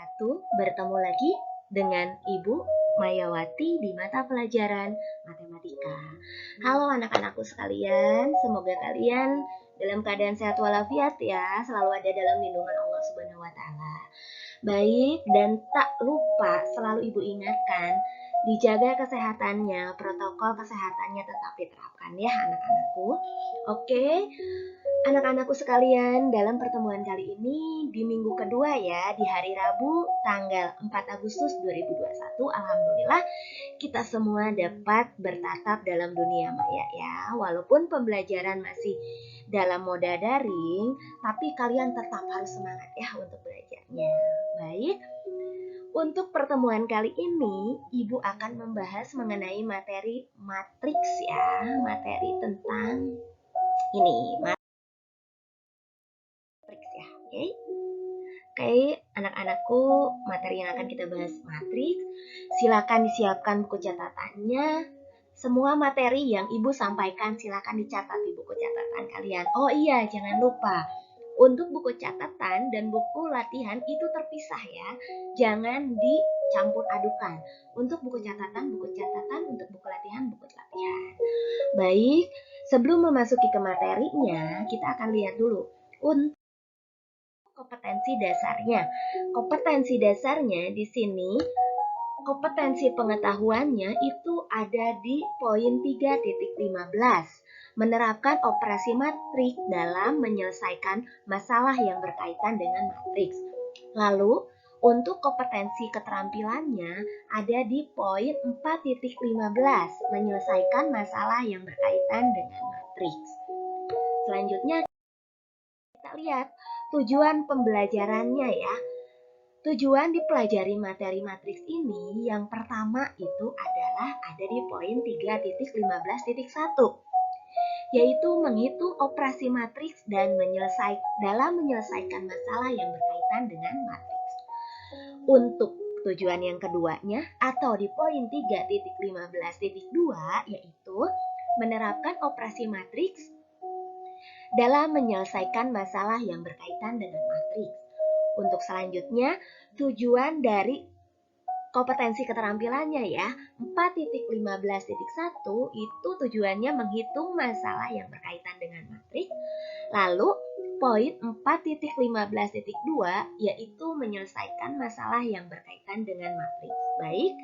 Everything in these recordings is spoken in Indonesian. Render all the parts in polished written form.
wabarakatuh. Bertemu lagi dengan Ibu Mayawati di mata pelajaran matematika. Halo anak-anakku sekalian, semoga kalian dalam keadaan sehat walafiat ya, selalu ada dalam lindungan Allah Subhanahu wa taala. Baik, dan tak lupa selalu Ibu ingatkan, dijaga kesehatannya, protokol kesehatannya tetap diterapkan ya anak-anakku. Oke, anak-anakku sekalian, dalam pertemuan kali ini di minggu kedua ya, di hari Rabu tanggal 4 Agustus 2021, alhamdulillah kita semua dapat bertatap dalam dunia maya ya. Walaupun pembelajaran masih dalam moda daring, tapi kalian tetap harus semangat ya untuk belajarnya. Baik, untuk pertemuan kali ini, Ibu akan membahas mengenai materi matriks ya, materi tentang ini, matriks ya, oke? Oke, anak-anakku, materi yang akan kita bahas matriks. Silakan disiapkan buku catatannya. Semua materi yang Ibu sampaikan silakan dicatat di buku catatan kalian. Oh iya, jangan lupa. Untuk buku catatan dan buku latihan itu terpisah ya. Jangan dicampur adukan. Untuk buku catatan, untuk buku latihan, buku latihan. Baik, sebelum memasuki ke materinya, kita akan lihat dulu untuk kompetensi dasarnya. Kompetensi dasarnya di sini, kompetensi pengetahuannya itu ada di poin 3.15. Menerapkan operasi matriks dalam menyelesaikan masalah yang berkaitan dengan matriks. Lalu, untuk kompetensi keterampilannya ada di poin 4.15. Menyelesaikan masalah yang berkaitan dengan matriks. Selanjutnya, kita lihat tujuan pembelajarannya ya. Tujuan dipelajari materi matriks ini yang pertama itu adalah ada di poin 3.15.1, yaitu menghitung operasi matriks dan dalam menyelesaikan masalah yang berkaitan dengan matriks. Untuk tujuan yang keduanya atau di poin 3.15.2 yaitu menerapkan operasi matriks dalam menyelesaikan masalah yang berkaitan dengan matriks. Untuk selanjutnya, tujuan dari kompetensi keterampilannya ya, 4.15.1 itu tujuannya menghitung masalah yang berkaitan dengan matriks. Lalu, poin 4.15.2 yaitu menyelesaikan masalah yang berkaitan dengan matriks. Baik,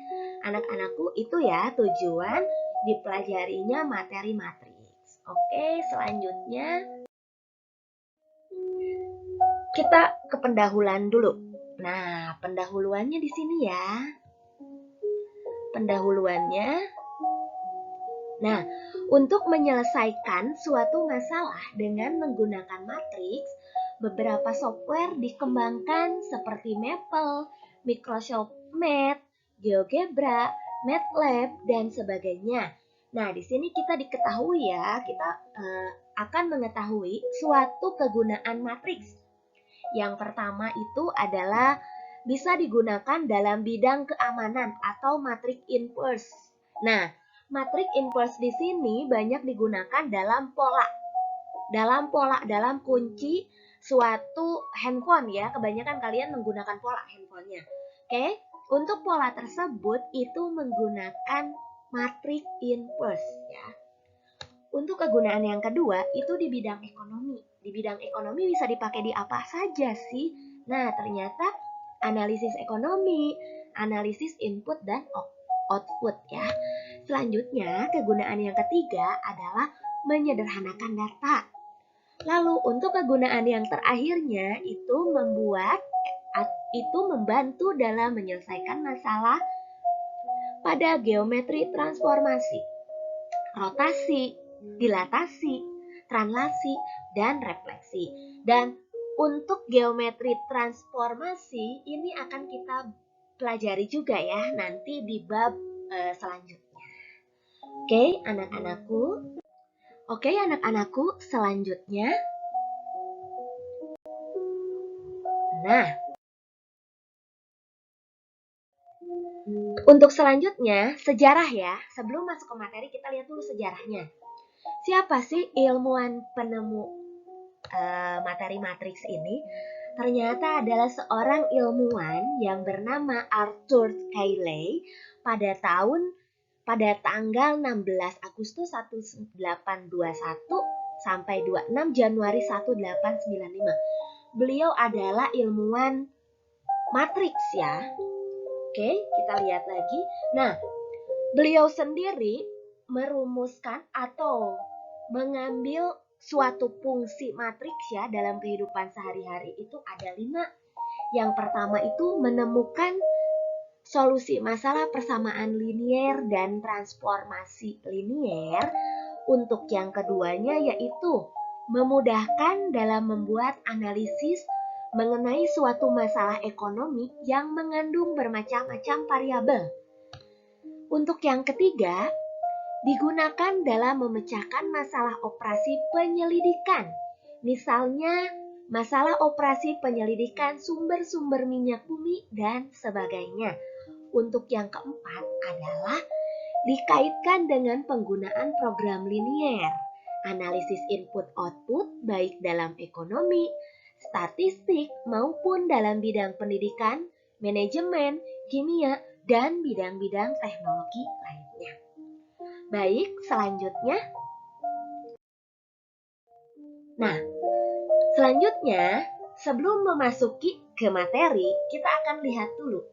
anak-anakku itu ya tujuan dipelajarinya materi matriks. Oke, selanjutnya kita ke pendahuluan dulu. Nah, pendahuluannya di sini ya. Pendahuluannya. Nah, untuk menyelesaikan suatu masalah dengan menggunakan matriks, beberapa software dikembangkan seperti Maple, Microsoft Math, GeoGebra, MATLAB, dan sebagainya. Nah, di sini kita diketahui ya, kita akan mengetahui suatu kegunaan matriks. Yang pertama itu adalah bisa digunakan dalam bidang keamanan atau matriks inverse. Nah, matriks inverse di sini banyak digunakan dalam kunci suatu handphone ya. Kebanyakan kalian menggunakan pola handphonenya. Oke, untuk pola tersebut itu menggunakan matriks inverse ya. Untuk kegunaan yang kedua itu di bidang ekonomi. Di bidang ekonomi bisa dipakai di apa saja sih? Nah, ternyata analisis ekonomi, analisis input dan output ya. Selanjutnya, kegunaan yang ketiga adalah menyederhanakan data. Lalu untuk kegunaan yang terakhirnya itu membantu dalam menyelesaikan masalah pada geometri transformasi, rotasi, dilatasi, translasi, dan refleksi. Dan untuk geometri transformasi ini akan kita pelajari juga ya nanti di bab selanjutnya. Oke, anak-anakku, selanjutnya. Nah, untuk selanjutnya sejarah ya. Sebelum masuk ke materi kita lihat dulu sejarahnya. Siapa sih ilmuwan penemu materi matriks ini? ternyata adalah seorang ilmuwan yang bernama Arthur Cayley pada tanggal 16 Agustus 1821 sampai 26 Januari 1895. Beliau adalah ilmuwan matriks ya. Oke, kita lihat lagi. Nah, beliau sendiri merumuskan atau mengambil suatu fungsi matriks ya dalam kehidupan sehari-hari itu ada 5. Yang pertama itu menemukan solusi masalah persamaan linier dan transformasi linier. Untuk yang keduanya yaitu memudahkan dalam membuat analisis mengenai suatu masalah ekonomi yang mengandung bermacam-macam variabel. Untuk yang ketiga, digunakan dalam memecahkan masalah operasi penyelidikan. Misalnya, masalah operasi penyelidikan sumber-sumber minyak bumi dan sebagainya. Untuk yang keempat adalah dikaitkan dengan penggunaan program linier, analisis input-output baik dalam ekonomi, statistik maupun dalam bidang pendidikan, manajemen, kimia, dan bidang-bidang teknologi lainnya. Baik, selanjutnya. Nah, selanjutnya, sebelum memasuki ke materi, kita akan lihat dulu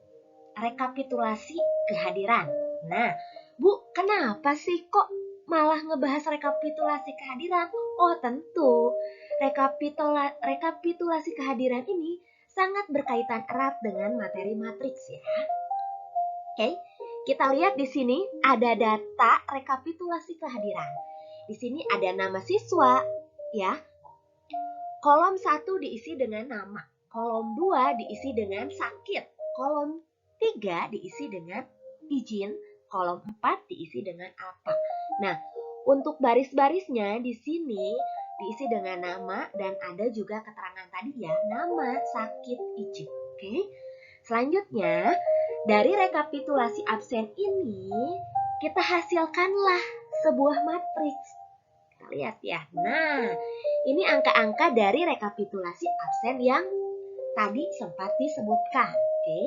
rekapitulasi kehadiran. Nah, Bu, kenapa sih kok malah ngebahas rekapitulasi kehadiran? Oh, tentu. Rekapitulasi kehadiran ini sangat berkaitan erat dengan materi matriks ya. Oke, kita lihat di sini ada data rekapitulasi kehadiran. Di sini ada nama siswa ya. Kolom 1 diisi dengan nama, kolom 2 diisi dengan sakit, kolom 3 diisi dengan izin, kolom 4 diisi dengan apa. Nah, untuk baris-barisnya di sini diisi dengan nama dan ada juga keterangan tadi ya, nama, sakit, izin. Oke. Selanjutnya, dari rekapitulasi absen ini kita hasilkanlah sebuah matriks. Kita lihat ya. Nah, ini angka-angka dari rekapitulasi absen yang tadi sempat disebutkan. Oke.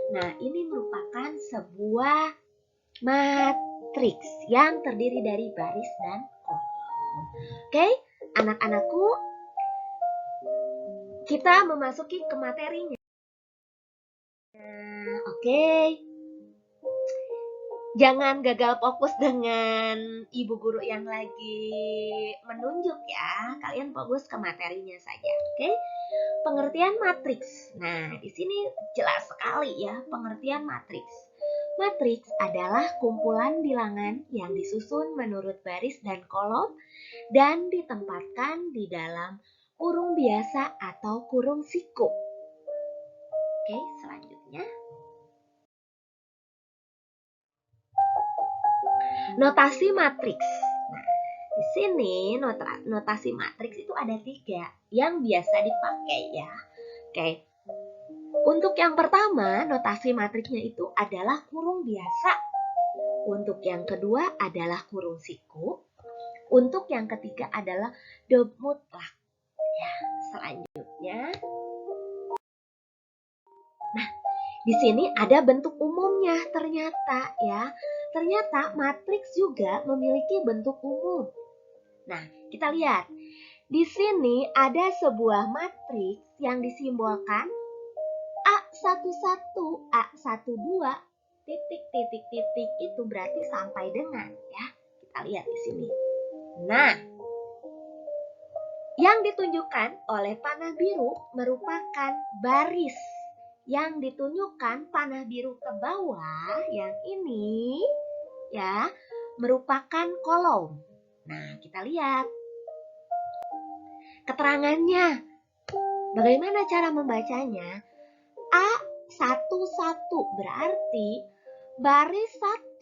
Nah, ini merupakan sebuah matriks yang terdiri dari baris dan kolom. Oke, anak-anakku, kita memasuki ke materinya. Oke. Jangan gagal fokus dengan ibu guru yang lagi menunjuk ya. Kalian fokus ke materinya saja, oke? Pengertian matriks. Nah, di sini jelas sekali ya pengertian matriks. Matriks adalah kumpulan bilangan yang disusun menurut baris dan kolom dan ditempatkan di dalam kurung biasa atau kurung siku. Oke, selanjutnya. Notasi matriks. Nah, di sini notasi matriks itu ada 3 yang biasa dipakai ya. Oke. Untuk yang pertama, notasi matriksnya itu adalah kurung biasa. Untuk yang kedua adalah kurung siku. Untuk yang ketiga adalah dot mutlak. Ya, selanjutnya. Nah, di sini ada bentuk umumnya ternyata ya. Ternyata matriks juga memiliki bentuk umum. Nah, kita lihat. Di sini ada sebuah matriks yang disimbolkan A11, A12, titik itu berarti sampai dengan ya. Kita lihat di sini. Nah, yang ditunjukkan oleh panah biru merupakan baris. Yang ditunjukkan panah biru ke bawah yang ini ya merupakan kolom. Nah, kita lihat keterangannya. Bagaimana cara membacanya? A11 berarti baris 1,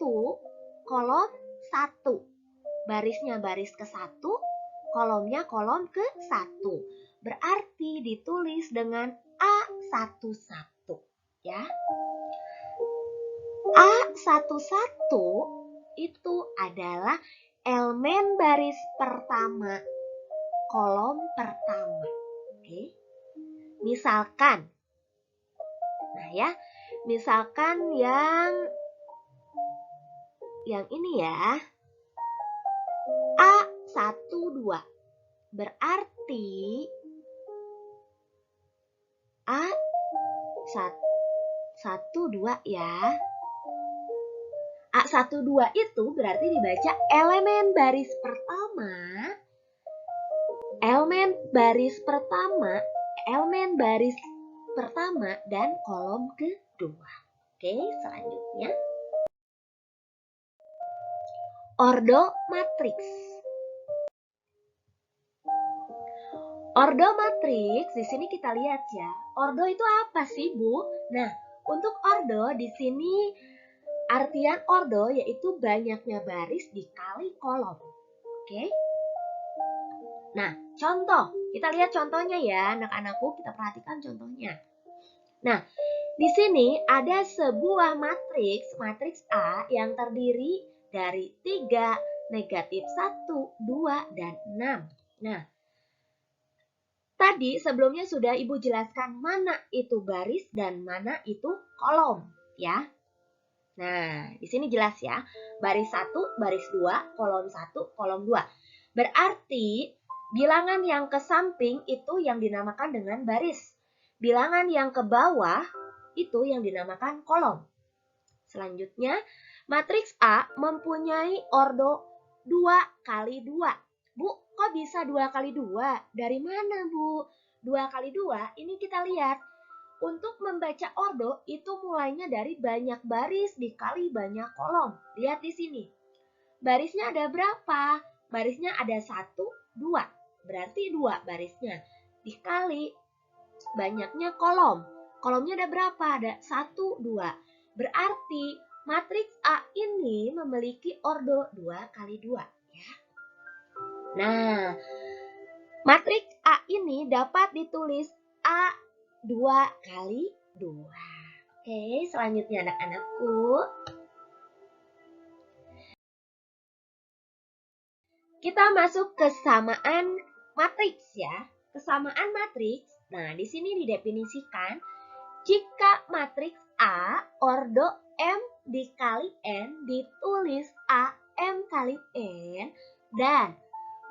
kolom 1. Barisnya baris ke-1, kolomnya kolom ke-1. Berarti ditulis dengan A11 ya. A11 itu adalah elemen baris pertama, kolom pertama. Oke. Misalkan, nah ya, misalkan yang ini ya, A12. Berarti A12 ya. A12 itu berarti dibaca elemen baris pertama dan kolom kedua. Oke, selanjutnya ordo matriks. Ordo matriks di sini kita lihat ya. Ordo itu apa sih, Bu? Nah, untuk ordo di sini artian ordo yaitu banyaknya baris dikali kolom. Oke? Nah, contoh. Kita lihat contohnya ya, anak-anakku. Kita perhatikan contohnya. Nah, di sini ada sebuah matriks A yang terdiri dari 3, negatif 1, 2, dan 6. Nah, tadi sebelumnya sudah Ibu jelaskan mana itu baris dan mana itu kolom, ya. Nah, di sini jelas ya. Baris 1, baris 2, kolom 1, kolom 2. Berarti bilangan yang ke samping itu yang dinamakan dengan baris. Bilangan yang ke bawah itu yang dinamakan kolom. Selanjutnya, matriks A mempunyai ordo 2 kali 2. Bu, kok bisa 2 kali 2? Dari mana, Bu? 2 kali 2, ini kita lihat. Untuk membaca ordo itu mulainya dari banyak baris dikali banyak kolom. Lihat di sini. Barisnya ada berapa? Barisnya ada 1, 2. Berarti 2 barisnya. Dikali banyaknya kolom. Kolomnya ada berapa? Ada 1, 2. Berarti matriks A ini memiliki ordo 2 kali 2. Ya. Nah, matriks A ini dapat ditulis A 2 kali 2. Oke, selanjutnya anak-anakku. Kita masuk kesamaan matriks ya. Kesamaan matriks. Nah, di sini didefinisikan jika matriks A ordo M dikali N ditulis A M kali N dan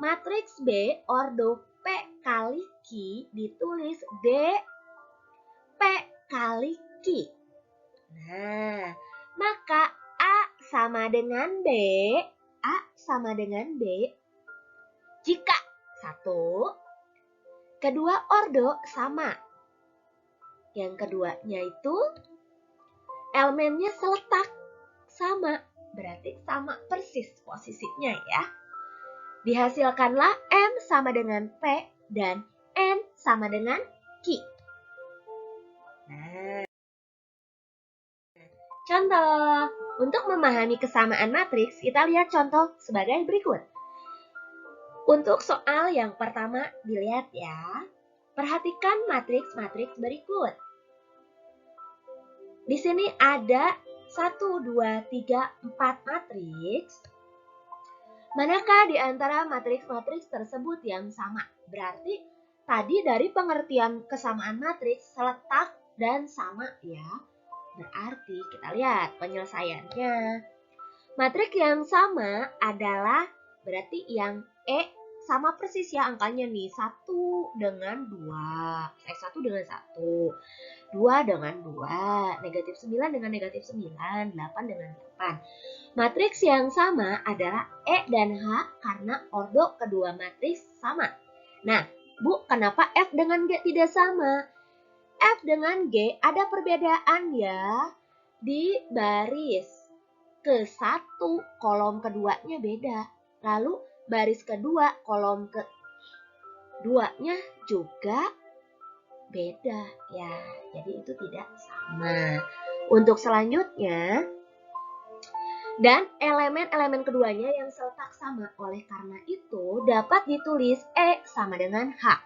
matriks B ordo P kali Q ditulis D P kali Q. Nah, maka A sama dengan B. A sama dengan B jika 1, kedua ordo sama. Yang keduanya itu elemennya seletak sama. Berarti sama persis posisinya ya. Dihasilkanlah M sama dengan P dan N sama dengan Q. Nah, contoh. Untuk memahami kesamaan matriks, kita lihat contoh sebagai berikut. Untuk soal yang pertama dilihat ya. Perhatikan matriks-matriks berikut. Di sini ada 1, 2, 3, 4 matriks. Manakah di antara matriks-matriks tersebut yang sama? Berarti tadi dari pengertian kesamaan matriks seletak dan sama ya. Berarti kita lihat penyelesaiannya. Matriks yang sama adalah berarti yang E sama persis ya angkanya nih. 1 dengan 2. 1 dengan 1. 2 dengan 2. Negatif 9 dengan negatif 9. 8 dengan 8. Matriks yang sama adalah E dan H karena ordo kedua matriks sama. Nah, Bu, kenapa F dengan G tidak sama? F dengan G ada perbedaan ya. Di baris ke-1 kolom keduanya beda. Lalu baris kedua kolom keduanya juga beda ya. Jadi itu tidak sama. Untuk selanjutnya, dan elemen-elemen keduanya yang seletak sama. Oleh karena itu dapat ditulis E sama dengan H.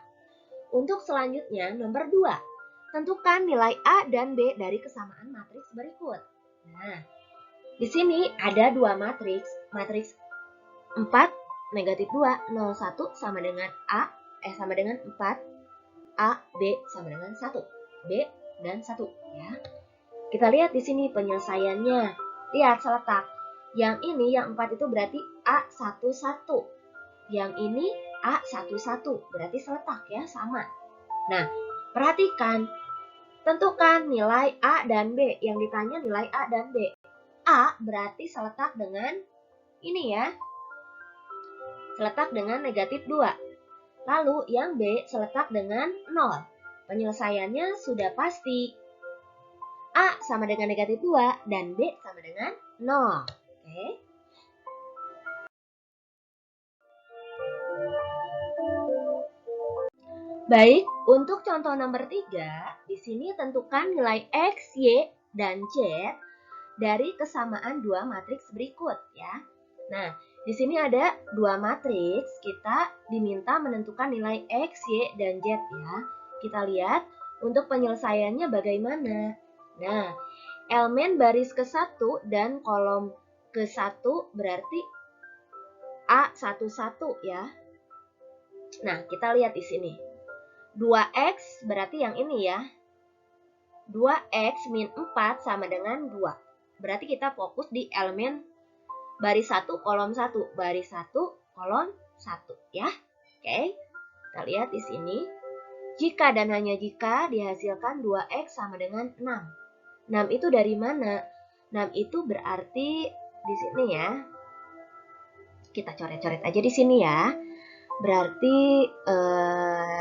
Untuk selanjutnya nomor 2. Tentukan nilai A dan B dari kesamaan matriks berikut. Nah, di sini ada 2 matriks. Matriks 4, negatif 2, 0, 1 sama dengan A, sama dengan 4. A, B sama dengan 1. B dan 1 ya. Kita lihat di sini penyelesaiannya. Lihat seletak. Yang ini yang 4 itu berarti A11. Yang ini A11 berarti seletak ya, sama. Nah, perhatikan. Tentukan nilai A dan B. Yang ditanya nilai A dan B. A berarti seletak dengan ini ya. Seletak dengan negatif 2. Lalu yang B seletak dengan 0. Penyelesaiannya sudah pasti. A sama dengan negatif 2 dan B sama dengan 0. Oke. Baik, untuk contoh nomor 3, di sini tentukan nilai X, Y, dan Z dari kesamaan dua matriks berikut ya. Nah, di sini ada dua matriks, kita diminta menentukan nilai X, Y, dan Z ya. Kita lihat untuk penyelesaiannya bagaimana. Nah, elemen baris ke-1 dan kolom ke-1 berarti A11 ya. Nah, kita lihat di sini. 2X berarti yang ini ya. 2X min 4 sama dengan 2. Berarti kita fokus di elemen baris 1 kolom 1. Baris 1 kolom 1 ya. Oke. Kita lihat di sini. Jika dan hanya jika dihasilkan 2X sama dengan 6. 6 itu dari mana? 6 itu berarti di sini ya. Kita coret-coret aja di sini ya. Berarti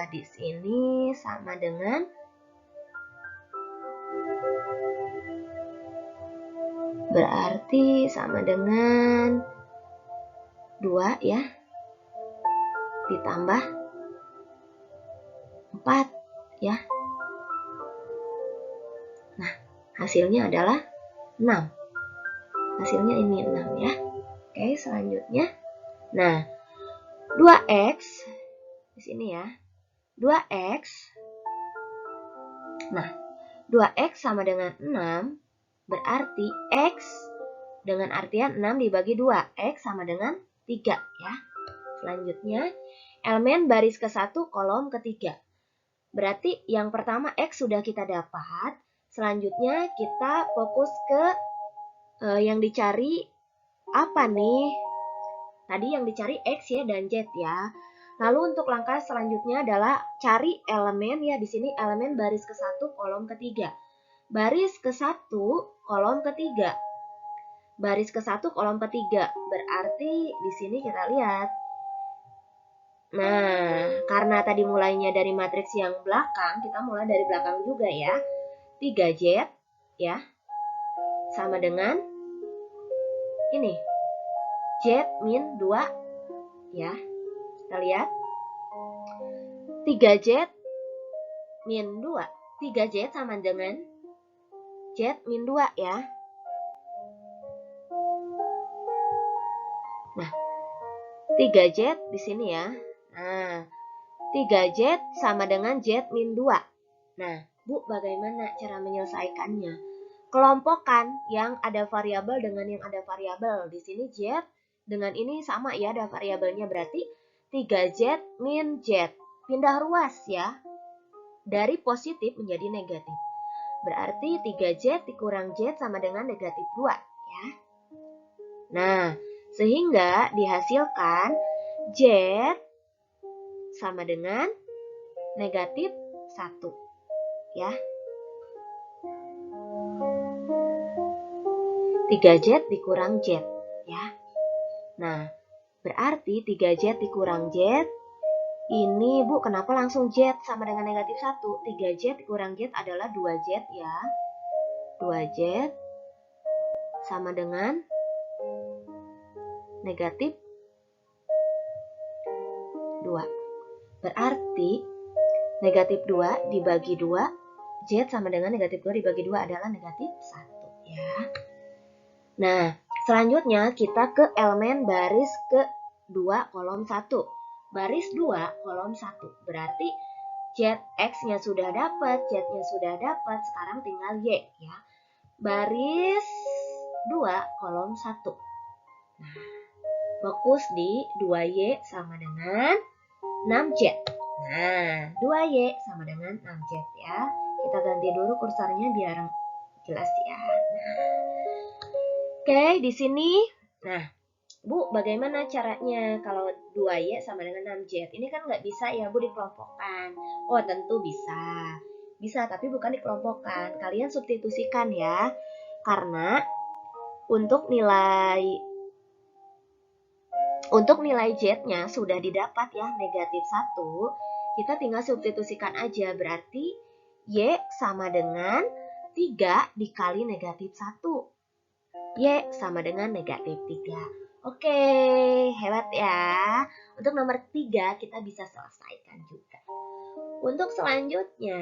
di sini sama dengan sama dengan 2 ya. Ditambah 4 ya. Nah, hasilnya adalah 6. Hasilnya ini 6 ya. Oke, selanjutnya. Nah, 2X di sini ya. 2X. Nah, 2X sama dengan 6 berarti X dengan artian 6 dibagi 2. X sama dengan 3 ya. Selanjutnya, elemen baris ke-1 kolom ke-3. Berarti yang pertama X sudah kita dapat. Selanjutnya kita fokus ke yang dicari apa nih? Tadi yang dicari X ya dan Z ya. Lalu untuk langkah selanjutnya adalah cari elemen ya, di sini elemen baris ke-1 kolom ke-3. Baris ke-1 kolom ke-3. Baris ke-1 kolom ke-3. Berarti di sini kita lihat. Nah, karena tadi mulainya dari matriks yang belakang, kita mulai dari belakang juga ya. 3Z ya. Sama dengan ini. Z min 2 ya. Kita lihat. 3Z min 2. 3Z sama dengan Z min 2 ya. Nah, 3Z di sini ya. Nah, 3Z sama dengan Z min 2. Nah, Bu, bagaimana cara menyelesaikannya? Kelompokkan yang ada variabel dengan yang ada variabel. Di sini Z dengan ini sama ya, ada variabelnya, berarti 3Z min Z. Pindah ruas ya. Dari positif menjadi negatif. Berarti 3Z dikurang Z sama dengan negatif 2 ya. Nah, sehingga dihasilkan Z sama dengan negatif 1 ya. 3Z dikurang Z ya. Nah, berarti 3Z dikurang Z. Ini Bu, kenapa langsung Z sama dengan negatif 1? 3Z dikurang Z adalah 2Z ya. 2Z sama dengan negatif 2. Berarti negatif 2 dibagi 2, Z sama dengan negatif 2 dibagi 2 adalah negatif 1 ya. Nah, selanjutnya kita ke elemen baris ke-2 kolom 1. Baris 2 kolom 1. Berarti X-nya sudah dapat, Z-nya sudah dapat, sekarang tinggal Y ya. Baris 2 kolom 1. Nah, fokus di 2Y sama dengan 6Z. Nah, 2Y sama dengan 6Z ya. Kita ganti dulu kursornya biar jelas ya. Oke, di sini. Nah, Bu, bagaimana caranya kalau 2Y sama dengan 6Z? Ini kan nggak bisa ya, Bu, dikelompokkan. Oh, tentu bisa. Bisa, tapi bukan dikelompokkan. Kalian substitusikan ya. Karena untuk nilai Z-nya sudah didapat ya, negatif 1. Kita tinggal substitusikan aja. Berarti Y sama dengan 3 dikali negatif 1. Y sama dengan negatif 3. Oke, hebat ya. Untuk nomor 3 kita bisa selesaikan juga. Untuk selanjutnya,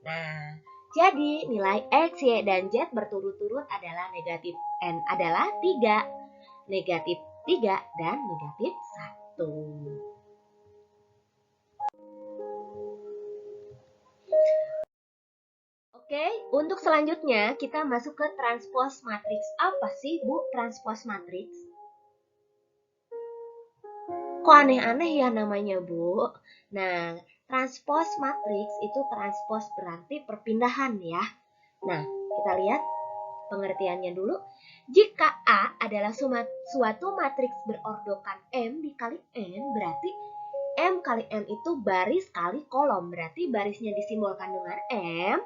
nah, jadi nilai X, Y, dan Z berturut-turut adalah negatif N adalah 3, negatif 3, dan negatif 1. Oke, untuk selanjutnya kita masuk ke transpose matriks. Apa sih, Bu, transpose matriks? Kok aneh-aneh ya namanya, Bu? Nah, transpose matriks itu transpose berarti perpindahan ya. Nah, kita lihat pengertiannya dulu. Jika A adalah suatu matriks berordokan M dikali N, berarti M kali N itu baris kali kolom. Berarti barisnya disimbolkan dengan M,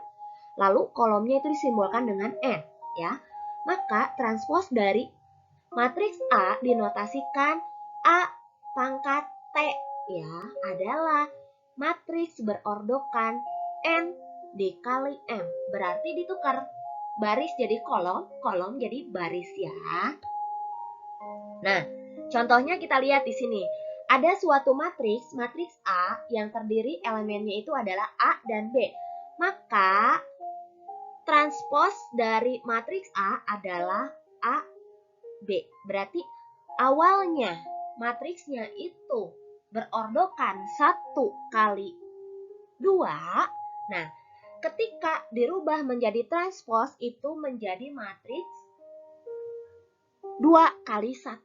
lalu kolomnya itu disimbolkan dengan N, ya. Maka transpose dari matriks A dinotasikan A pangkat T, ya, adalah matriks berordokan N dikali M. Berarti ditukar baris jadi kolom, kolom jadi baris ya. Nah, contohnya kita lihat di sini. Ada suatu matriks A yang terdiri elemennya itu adalah A dan B. Maka transpose dari matriks A adalah A, B. Berarti awalnya matriksnya itu berordokan 1 kali 2. Nah, ketika dirubah menjadi transpose itu menjadi matriks 2 kali 1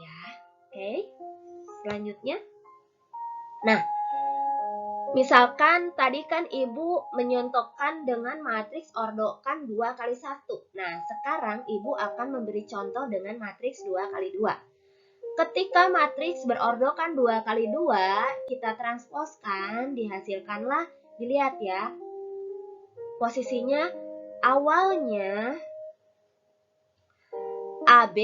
ya. Oke. Selanjutnya. Nah, misalkan tadi kan Ibu menyontohkan dengan matriks ordokan 2 kali 1. Nah, sekarang Ibu akan memberi contoh dengan matriks 2 kali 2. Ketika matriks berordokan 2 kali 2, kita transposkan, dihasilkanlah, dilihat ya. Posisinya awalnya AB,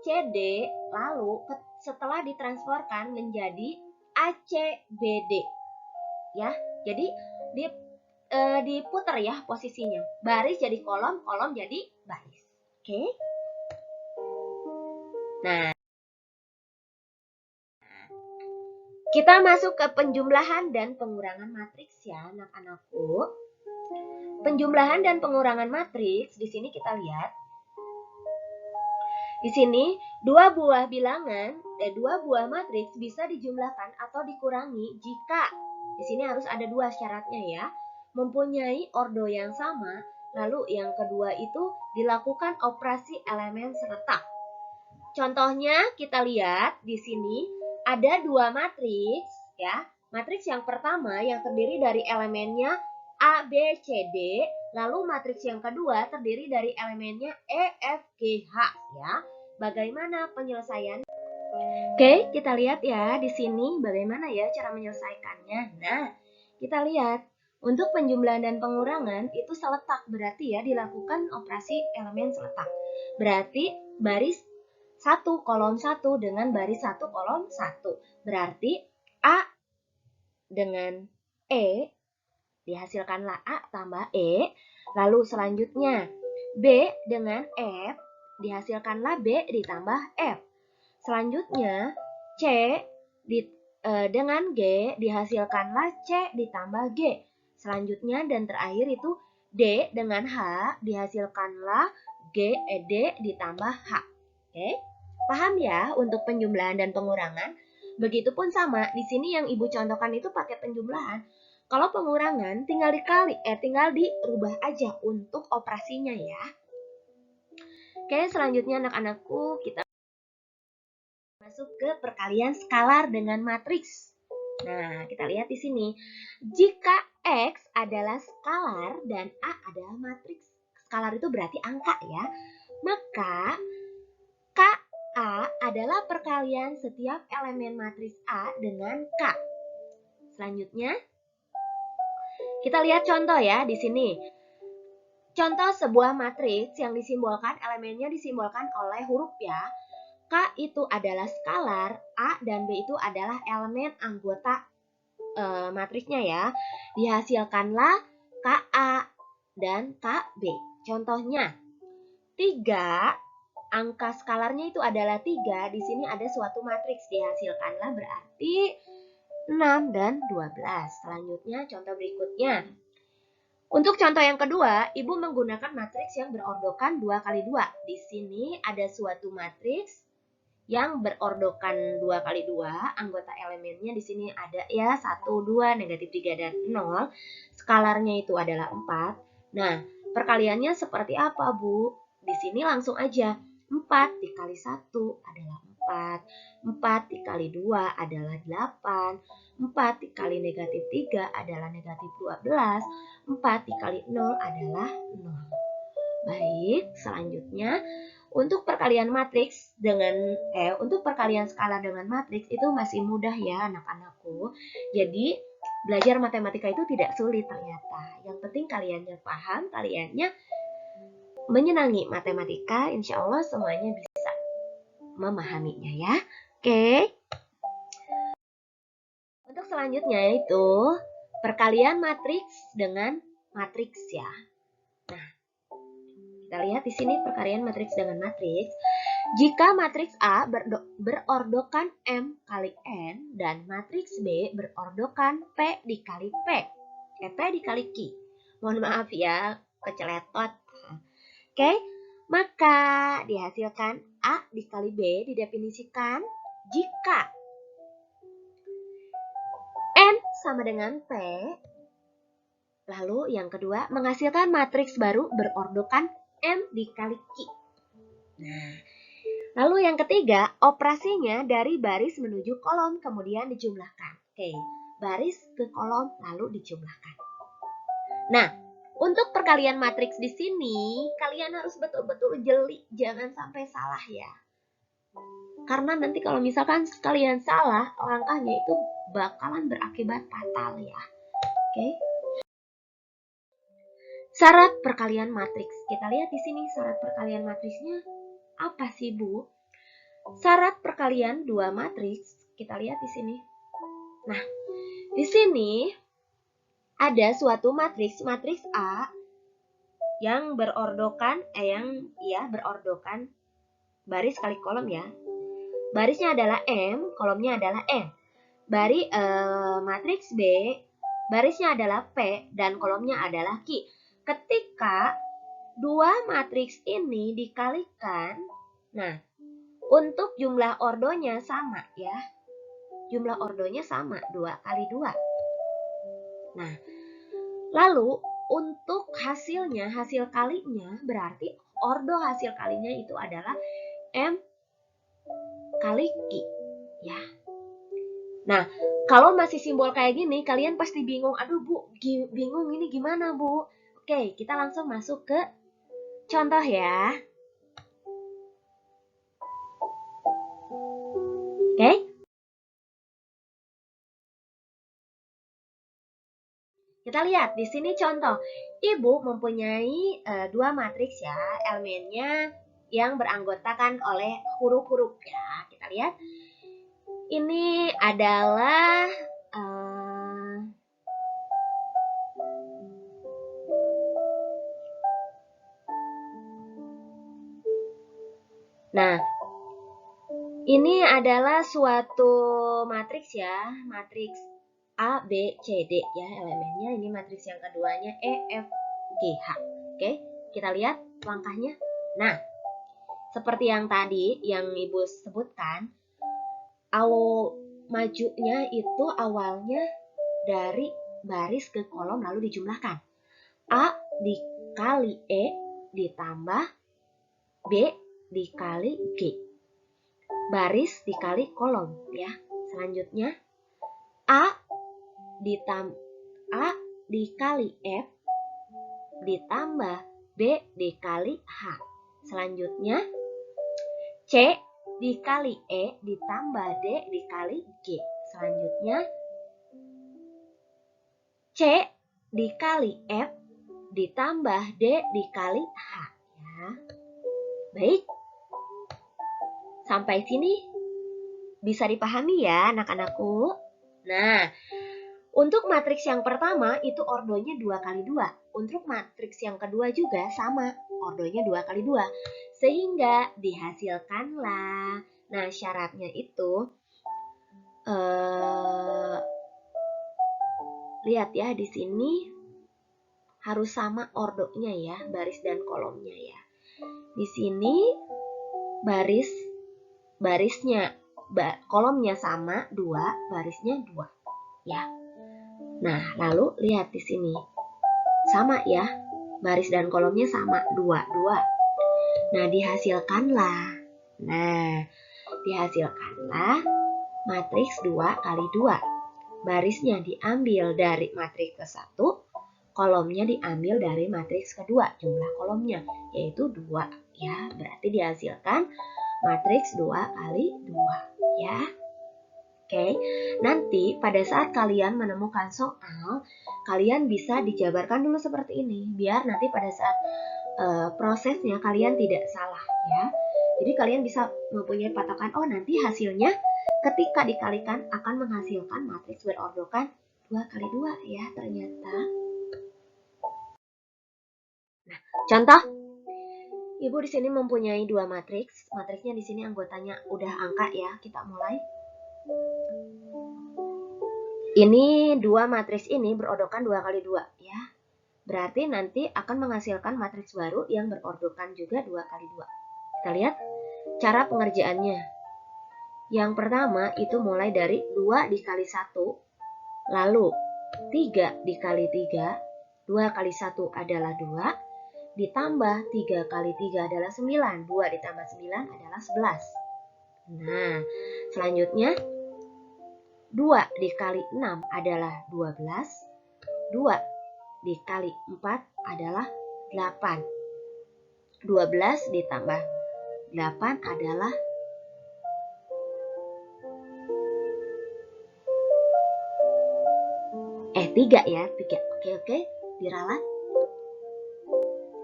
CD, lalu setelah ditransformkan menjadi ACBD. Ya, jadi diputar ya posisinya. Baris jadi kolom, kolom jadi baris. Oke. Nah, kita masuk ke penjumlahan dan pengurangan matriks ya, anak-anakku. Penjumlahan dan pengurangan matriks di sini kita lihat. Di sini dua buah bilangan dan dua buah matriks bisa dijumlahkan atau dikurangi jika di sini harus ada dua syaratnya ya. Mempunyai ordo yang sama, lalu yang kedua itu dilakukan operasi elemen seretak. Contohnya kita lihat di sini ada dua matriks ya. Matriks yang pertama yang terdiri dari elemennya A, B, C, D, lalu matriks yang kedua terdiri dari elemennya E, F, G, H ya. Bagaimana penyelesaian? Oke, kita lihat ya di sini bagaimana ya cara menyelesaikannya. Nah, kita lihat untuk penjumlahan dan pengurangan itu seletak, berarti ya dilakukan operasi elemen seletak. Berarti baris 1 kolom 1 dengan baris 1 kolom 1. Berarti A dengan E dihasilkanlah A tambah E. Lalu selanjutnya B dengan F dihasilkanlah B ditambah F. Selanjutnya C dengan G dihasilkanlah C ditambah G. Selanjutnya dan terakhir itu D dengan H dihasilkanlah D ditambah H. Oke, paham ya untuk penjumlahan dan pengurangan? Begitupun sama, di sini yang Ibu contohkan itu pakai penjumlahan. Kalau pengurangan tinggal dirubah aja untuk operasinya ya. Oke, selanjutnya anak-anakku kita masuk ke perkalian skalar dengan matriks. Nah, kita lihat di sini. Jika X adalah skalar dan A adalah matriks. Skalar itu berarti angka ya. Maka KA adalah perkalian setiap elemen matriks A dengan K. Selanjutnya, kita lihat contoh ya di sini. Contoh sebuah matriks yang disimbolkan, elemennya disimbolkan oleh huruf ya. K itu adalah skalar, A dan B itu adalah elemen anggota matriksnya ya. Dihasilkanlah KA dan KB. Contohnya, 3, angka skalarnya itu adalah 3. Di sini ada suatu matriks, dihasilkanlah berarti 6 dan 12. Selanjutnya contoh berikutnya. Untuk contoh yang kedua, Ibu menggunakan matriks yang berordokan 2 kali 2. Di sini ada suatu matriks yang berordokan 2 kali 2. Anggota elemennya di sini ada ya 1, 2, negatif 3, dan 0. Skalarnya itu adalah 4. Nah, perkaliannya seperti apa, Bu? Di sini langsung aja. 4 dikali 1 adalah 4. 4 dikali 2 adalah 8. 4 dikali negatif 3 adalah negatif 12. 4 dikali 0 adalah 0. Baik, selanjutnya untuk perkalian matriks untuk perkalian skala dengan matriks itu masih mudah ya anak-anakku. Jadi belajar matematika itu tidak sulit ternyata. Yang penting kaliannya paham, kaliannya menyenangi matematika, insya Allah semuanya bisa memahaminya ya. Oke. Untuk selanjutnya itu perkalian matriks dengan matriks ya. Nah, kita lihat di sini perkalian matriks dengan matriks. Jika matriks A berordokan M kali N dan matriks B berordokan P dikali P. P dikali Q. Mohon maaf ya, keceletot. Oke, maka dihasilkan A dikali B didefinisikan jika N sama dengan P. Lalu yang kedua, menghasilkan matriks baru berordokan M dikali Q. Nah, lalu yang ketiga, operasinya dari baris menuju kolom kemudian dijumlahkan. Oke, baris ke kolom lalu dijumlahkan. Nah, untuk perkalian matriks di sini, kalian harus betul-betul jeli, jangan sampai salah ya. Karena nanti kalau misalkan kalian salah, langkahnya itu bakalan berakibat fatal ya. Oke. Syarat perkalian matriks. Kita lihat di sini syarat perkalian matriksnya apa sih, Bu? Syarat perkalian dua matriks, kita lihat di sini. Nah, di sini ada suatu matriks A yang berordokan berordokan baris kali kolom ya. Barisnya adalah M, kolomnya adalah N. Matriks B, barisnya adalah P dan kolomnya adalah Q. Ketika dua matriks ini dikalikan, nah, untuk jumlah ordonya sama ya. Jumlah ordonya sama, 2 kali 2. Nah, lalu untuk hasil kalinya berarti ordo hasil kalinya itu adalah M kali Q ya. Nah, kalau masih simbol kayak gini, kalian pasti bingung. Aduh, Bu, bingung ini gimana, Bu? Oke, kita langsung masuk ke contoh ya. Oke. Kita lihat di sini contoh. Ibu mempunyai dua matriks ya, elemennya yang beranggotakan oleh huruf-huruf ya. Kita lihat. Ini adalah nah, ini adalah suatu matriks ya, matriks A, B, C, D ya elemennya. Ini matriks yang keduanya E, F, G, H. Oke, kita lihat langkahnya. Nah, seperti yang tadi yang Ibu sebutkan, majunya itu awalnya dari baris ke kolom lalu dijumlahkan. A dikali E ditambah B dikali G. Baris dikali kolom ya. Selanjutnya A dikali F ditambah B dikali H. Selanjutnya C dikali E ditambah D dikali G. Selanjutnya C dikali F ditambah D dikali H. Ya. Baik. Sampai sini bisa dipahami ya anak-anakku? Nah, untuk matriks yang pertama itu ordonya 2 kali 2. Untuk matriks yang kedua juga sama, ordonya 2 kali 2. Sehingga dihasilkanlah. Nah, syaratnya itu lihat ya di sini harus sama ordonya ya, baris dan kolomnya ya. Di sini barisnya kolomnya sama 2, barisnya 2 ya. Nah, lalu lihat di sini. Sama ya, baris dan kolomnya sama 2. Nah, dihasilkanlah matriks 2 kali 2. Barisnya diambil dari matriks ke-1, kolomnya diambil dari matriks kedua, jumlah kolomnya yaitu 2 ya. Berarti dihasilkan matriks 2 kali 2 ya. Oke, nanti pada saat kalian menemukan soal, kalian bisa dijabarkan dulu seperti ini, biar nanti pada saat prosesnya kalian tidak salah ya. Jadi kalian bisa mempunyai patokan, oh nanti hasilnya ketika dikalikan akan menghasilkan matriks berordokan 2 kali 2 ya ternyata. Nah, contoh, Ibu di sini mempunyai 2 matriks. Matriksnya di sini anggotanya udah angka ya. Kita mulai. Ini 2 matriks ini berordokan 2 kali 2 ya. Berarti nanti akan menghasilkan matriks baru yang berordokan juga 2 kali 2. Kita lihat cara pengerjaannya. Yang pertama itu mulai dari 2 dikali 1, lalu 3 dikali 3, 2 kali 1 adalah 2, ditambah 3 kali 3 adalah 9, 2 ditambah 9 adalah 11. Nah, selanjutnya 2 dikali 6 adalah 12, 2 dikali 4 adalah 8, 12 ditambah 8 adalah 3 ya, 3. Oke, diralat.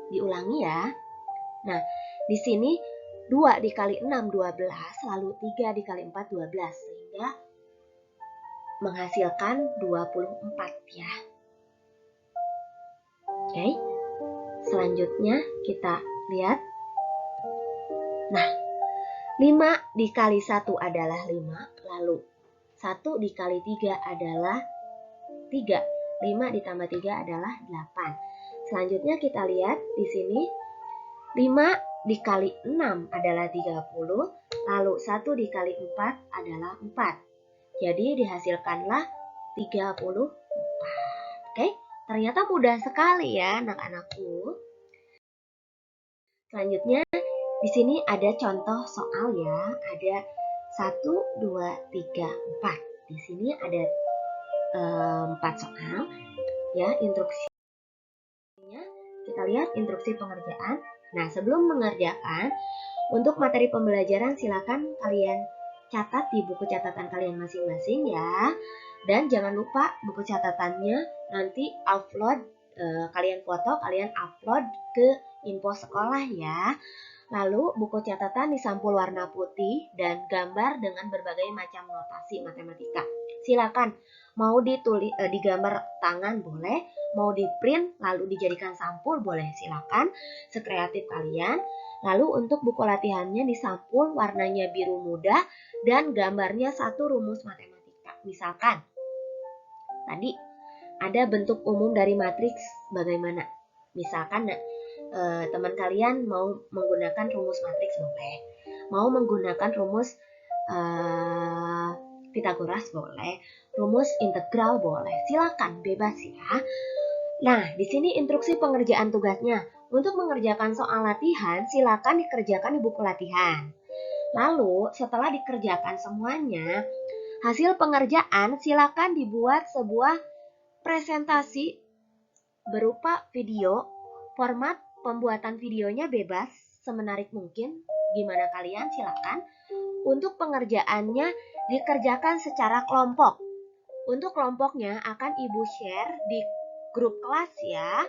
Diulangi ya. Nah, di sini 2 dikali 6 12, lalu 3 dikali 4 12, sehingga menghasilkan 24 ya. Oke. Selanjutnya kita lihat. Nah, 5 dikali 1 adalah 5, lalu 1 dikali 3 adalah 3. 5 ditambah 3 adalah 8. Selanjutnya kita lihat di sini 5 dikali 6 adalah 30, lalu 1 dikali 4 adalah 4. Jadi dihasilkanlah 34. Oke, ternyata mudah sekali ya anak-anakku. Selanjutnya di sini ada contoh soal ya, ada 1, 2, 3, 4. Di sini ada 4 soal ya. Instruksinya kita lihat instruksi pengerjaan. Nah, sebelum mengerjakan untuk materi pembelajaran silakan kalian catat di buku catatan kalian masing-masing ya. Dan jangan lupa buku catatannya nanti kalian foto, kalian upload ke info sekolah ya. Lalu buku catatan disampul warna putih dan gambar dengan berbagai macam notasi matematika. Silakan mau digambar tangan boleh, mau di print lalu dijadikan sampul boleh, silakan sekreatif kalian. Lalu untuk buku latihannya disampul warnanya biru muda dan gambarnya 1 rumus matematika. Misalkan tadi ada bentuk umum dari matriks bagaimana? Misalkan teman kalian mau menggunakan rumus matriks boleh, mau menggunakan rumus Pitagoras boleh, rumus integral boleh, silakan bebas ya. Nah, di sini instruksi pengerjaan tugasnya. Untuk mengerjakan soal latihan, silakan dikerjakan di buku latihan. Lalu, setelah dikerjakan semuanya, Hasil pengerjaan silakan dibuat sebuah presentasi berupa video. Format pembuatan videonya bebas, semenarik mungkin. Gimana kalian? Silakan. Untuk pengerjaannya dikerjakan secara kelompok. Untuk kelompoknya akan Ibu share di grup kelas ya.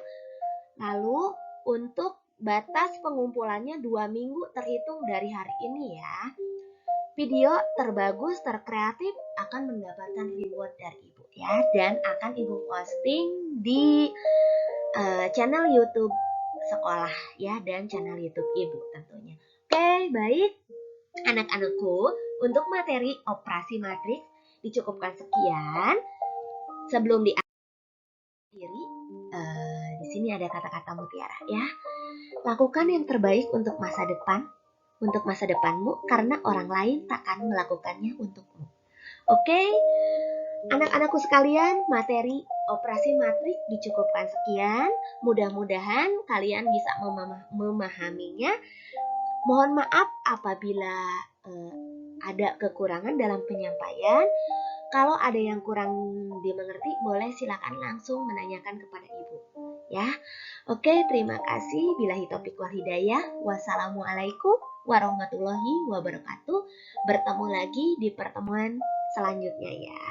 Lalu untuk batas pengumpulannya 2 minggu terhitung dari hari ini ya. Video terbagus, terkreatif akan mendapatkan reward dari Ibu ya. Dan akan Ibu posting di channel YouTube sekolah ya. Dan channel YouTube Ibu tentunya. Oke, baik. Anak-anakku, untuk materi operasi matriks dicukupkan sekian. Sebelum diakhiri, di sini ada kata-kata mutiara ya. Lakukan yang terbaik untuk masa depanmu karena orang lain takkan melakukannya untukmu. Oke, anak-anakku sekalian, materi operasi matrik dicukupkan sekian. Mudah-mudahan kalian bisa memahaminya. Mohon maaf apabila ada kekurangan dalam penyampaian. Kalau ada yang kurang dimengerti, boleh silakan langsung menanyakan kepada Ibu. Ya, oke, terima kasih. Billahi taufiq wal hidayah. Wassalamualaikum warahmatullahi wabarakatuh. Bertemu lagi di pertemuan selanjutnya ya.